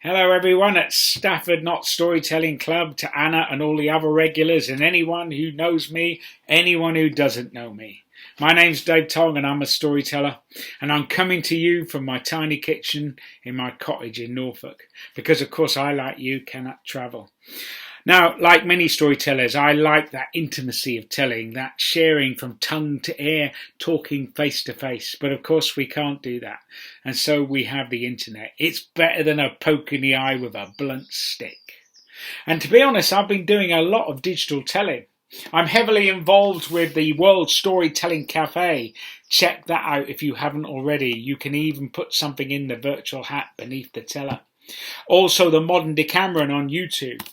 Hello everyone at Stafford Not Storytelling Club, to Anna and all the other regulars and anyone who knows me, anyone who doesn't know me. My name's Dave Tonge and I'm a storyteller, and I'm coming to you from my tiny kitchen in my cottage in Norfolk because of course I, like you, cannot travel. Now, like many storytellers, I like that intimacy of telling, that sharing from tongue to ear, talking face to face. But of course we can't do that. And so we have the internet. It's better than a poke in the eye with a blunt stick. And to be honest, I've been doing a lot of digital telling. I'm heavily involved with the World Storytelling Cafe. Check that out if you haven't already. You can even put something in the virtual hat beneath the teller. Also the Modern Decameron on YouTube.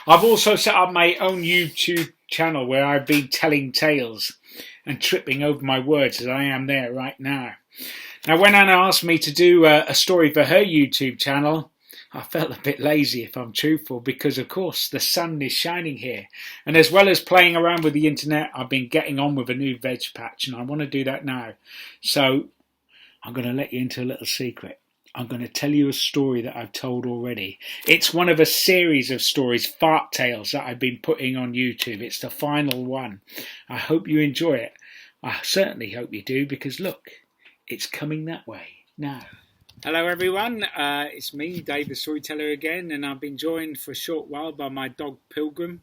I've also set up my own YouTube channel where I've been telling tales and tripping over my words as I am there right now. Now, when Anna asked me to do a story for her YouTube channel, I felt a bit lazy, if I'm truthful, because of course the sun is shining here. And as well as playing around with the internet, I've been getting on with a new veg patch, and I want to do that now. So I'm going to let you into a little secret. I'm going to tell you a story that I've told already. It's one of a series of stories, fart tales, that I've been putting on YouTube. It's the final one. I hope you enjoy it. I certainly hope you do, because look, it's coming that way now. Hello everyone, it's me, Dave the Storyteller again, and I've been joined for a short while by my dog Pilgrim.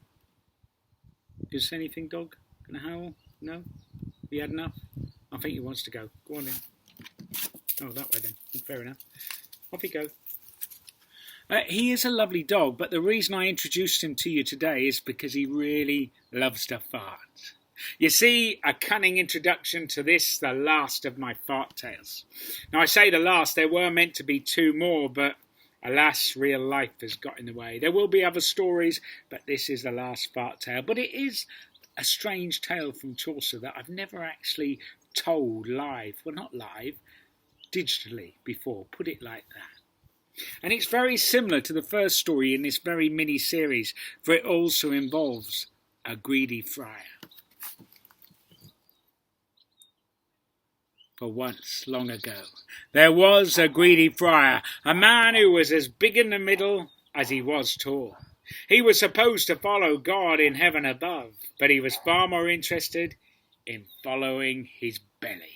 Did you say anything, dog? Gonna howl? No? You had enough? I think he wants to go. Go on in. Oh, that way then. Fair enough. Off you go. He is a lovely dog, but the reason I introduced him to you today is because he really loves to fart. You see, a cunning introduction to this, the last of my fart tales. Now, I say the last, there were meant to be two more, but alas, real life has got in the way. There will be other stories, but this is the last fart tale. But it is a strange tale from Chaucer that I've never actually told live. Well, not live. Digitally before, put it like that. And it's very similar to the first story in this very mini series, for it also involves a greedy friar. For once, long ago, there was a greedy friar, a man who was as big in the middle as he was tall. He was supposed to follow God in heaven above, but he was far more interested in following his belly.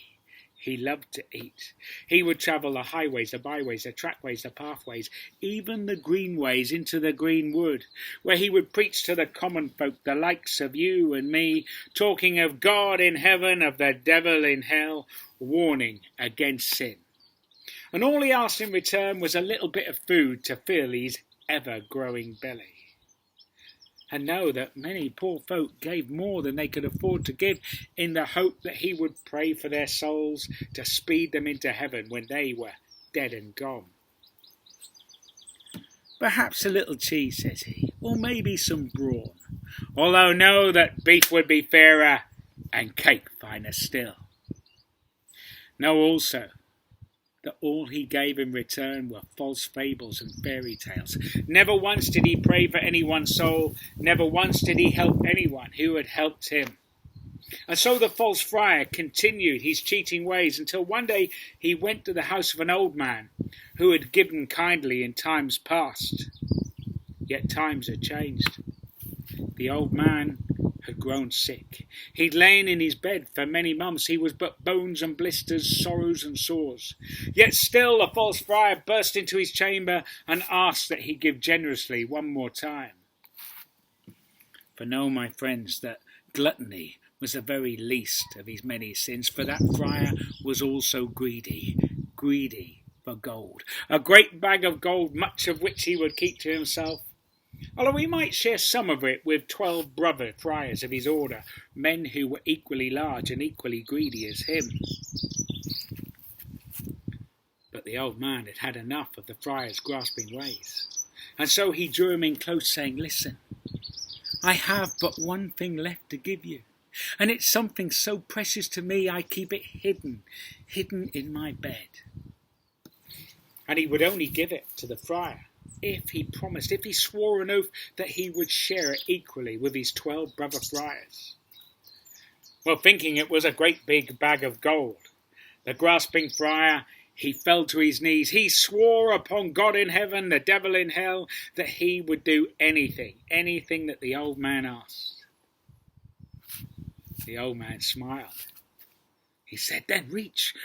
He loved to eat. He would travel the highways, the byways, the trackways, the pathways, even the greenways into the green wood, where he would preach to the common folk, the likes of you and me, talking of God in heaven, of the devil in hell, warning against sin. And all he asked in return was a little bit of food to fill his ever-growing belly. And know that many poor folk gave more than they could afford to give in the hope that he would pray for their souls to speed them into heaven when they were dead and gone. Perhaps a little cheese, says he, or maybe some brawn, although know that beef would be fairer and cake finer still. Know also that all he gave in return were false fables and fairy tales. Never once did he pray for anyone's soul. Never once did he help anyone who had helped him. And so the false friar continued his cheating ways until one day he went to the house of an old man who had given kindly in times past. Yet times had changed. The old man had grown sick. He'd lain in his bed for many months. He was but bones and blisters, sorrows and sores. Yet still the false friar burst into his chamber and asked that he give generously one more time. For know, my friends, that gluttony was the very least of his many sins, for that friar was also greedy for gold. A great bag of gold, much of which he would keep to himself, although he might share some of it with 12 brother friars of his order, men who were equally large and equally greedy as him. But the old man had had enough of the friar's grasping ways, and so he drew him in close, saying, "Listen, I have but one thing left to give you, and it's something so precious to me I keep it hidden in my bed." And he would only give it to the friar if he swore an oath that he would share it equally with his 12 brother friars. Well, thinking it was a great big bag of gold, the grasping friar, He fell to his knees. He swore upon God in heaven, the devil in hell, that he would do anything that the old man asked. The old man smiled. He said, then reach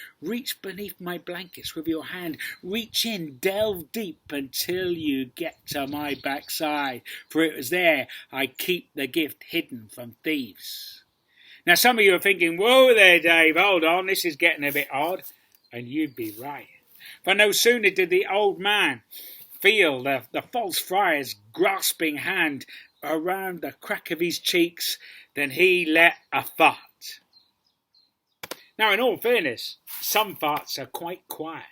beneath my blankets with your hand. Reach in, delve deep until you get to my backside. For it was there I keep the gift hidden from thieves. Now some of you are thinking, whoa there, Dave, hold on, this is getting a bit odd. And you'd be right. For no sooner did the old man feel the false friar's grasping hand around the crack of his cheeks than he let a fart. Now, in all fairness, some farts are quite quiet.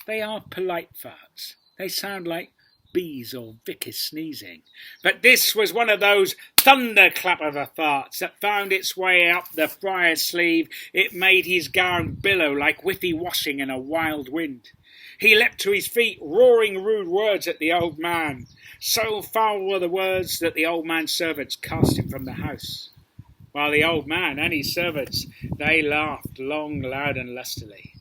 They are polite farts. They sound like bees or vicars sneezing. But this was one of those thunderclap of a farts that found its way up the friar's sleeve. It made his gown billow like whiffy washing in a wild wind. He leapt to his feet, roaring rude words at the old man. So foul were the words that the old man's servants cast him from the house. While the old man and his servants, they laughed long, loud and lustily.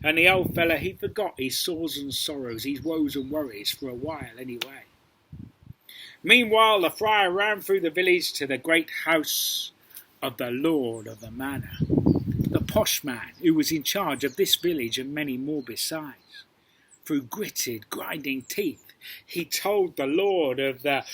And the old fella, he forgot his sores and sorrows, his woes and worries for a while anyway. Meanwhile, the friar ran through the village to the great house of the lord of the manor, the posh man who was in charge of this village and many more besides. Through gritted, grinding teeth, he told the lord of the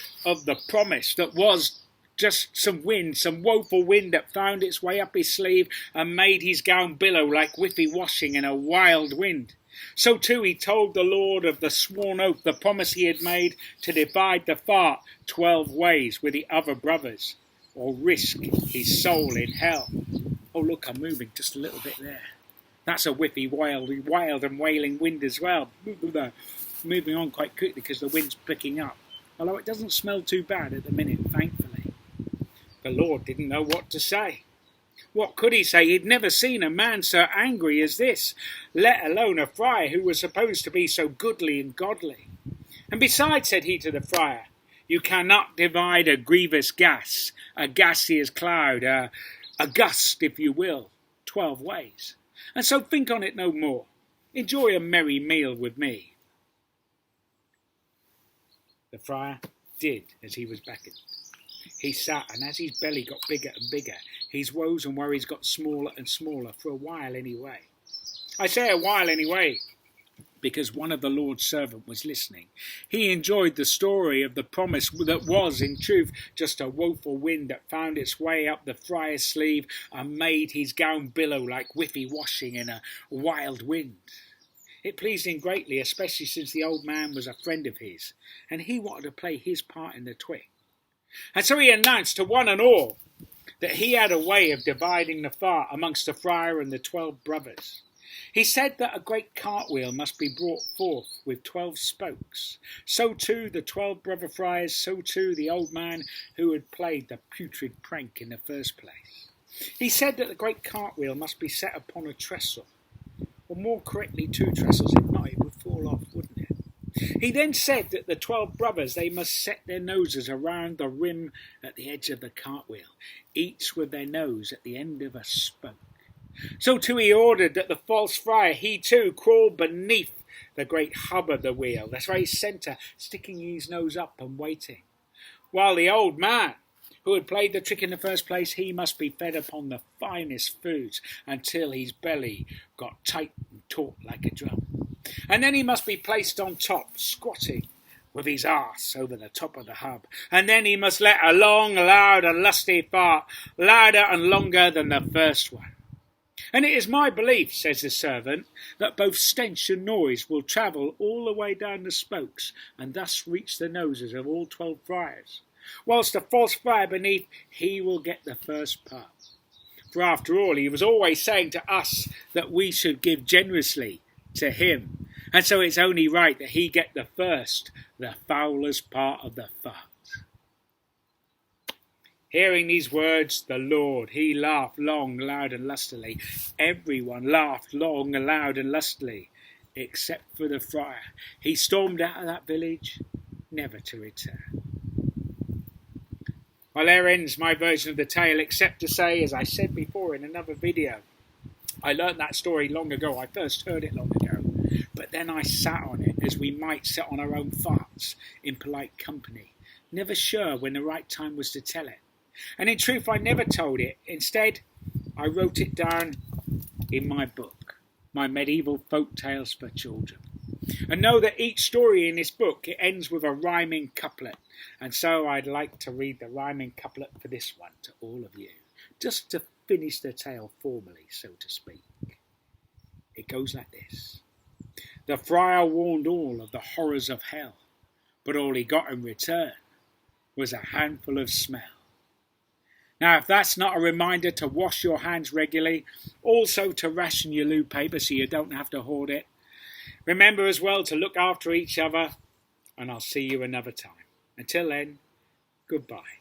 promise that was just some woeful wind that found its way up his sleeve and made his gown billow like whiffy washing in a wild wind. So too he told the lord of the sworn oath, the promise he had made to divide the fart 12 ways with the other brothers, or risk his soul in hell. Oh look, I'm moving just a little bit there. That's a whiffy, wild and wailing wind as well. Moving on quite quickly because the wind's picking up. Although it doesn't smell too bad at the minute, thankfully. The Lord didn't know what to say. What could he say? He'd never seen a man so angry as this, let alone a friar who was supposed to be so goodly and godly. And besides, said he to the friar, you cannot divide a grievous gas, a gaseous cloud, a gust, if you will, 12 ways. And so think on it no more. Enjoy a merry meal with me. The friar did as he was beckoned. He sat, and as his belly got bigger and bigger, his woes and worries got smaller and smaller for a while anyway. I say a while anyway, because one of the Lord's servants was listening. He enjoyed the story of the promise that was, in truth, just a woeful wind that found its way up the friar's sleeve and made his gown billow like whiffy washing in a wild wind. It pleased him greatly, especially since the old man was a friend of his, and he wanted to play his part in the twig. And so he announced to one and all that he had a way of dividing the fart amongst the friar and the 12 brothers. He said that a great cartwheel must be brought forth with 12 spokes. So too the 12 brother friars, so too the old man who had played the putrid prank in the first place. He said that the great cartwheel must be set upon a trestle, or more correctly 2 trestles. If not, it would fall off, wouldn't it? He then said that the 12 brothers, they must set their noses around the rim at the edge of the cartwheel, each with their nose at the end of a spoke. So too he ordered that the false friar, he too, crawl beneath the great hub of the wheel, the very centre, sticking his nose up and waiting. While the old man, who had played the trick in the first place, he must be fed upon the finest foods until his belly got tight and taut like a drum. And then he must be placed on top, squatting with his arse over the top of the hub. And then he must let a long, loud and lusty fart, louder and longer than the first one. And it is my belief, says the servant, that both stench and noise will travel all the way down the spokes and thus reach the noses of all 12 friars, whilst the false friar beneath, he will get the first part. For after all, he was always saying to us that we should give generously to him, and so it's only right that he get the first, the foulest part of the fart. Hearing these words, the Lord, he laughed long, loud and lustily. Everyone laughed long, loud and lustily, except for the friar. He stormed out of that village, never to return. Well, there ends my version of the tale, except to say, as I said before in another video, I learnt that story long ago. I first heard it long ago But then I sat on it as we might sit on our own farts in polite company, never sure when the right time was to tell it. And in truth, I never told it. Instead, I wrote it down in my book, my medieval folk tales for children. And know that each story in this book, it ends with a rhyming couplet. And so I'd like to read the rhyming couplet for this one to all of you, just to finish the tale formally, so to speak. It goes like this. The friar warned all of the horrors of hell, but all he got in return was a handful of smell. Now, if that's not a reminder to wash your hands regularly, also to ration your loo paper so you don't have to hoard it, remember as well to look after each other, and I'll see you another time. Until then, goodbye.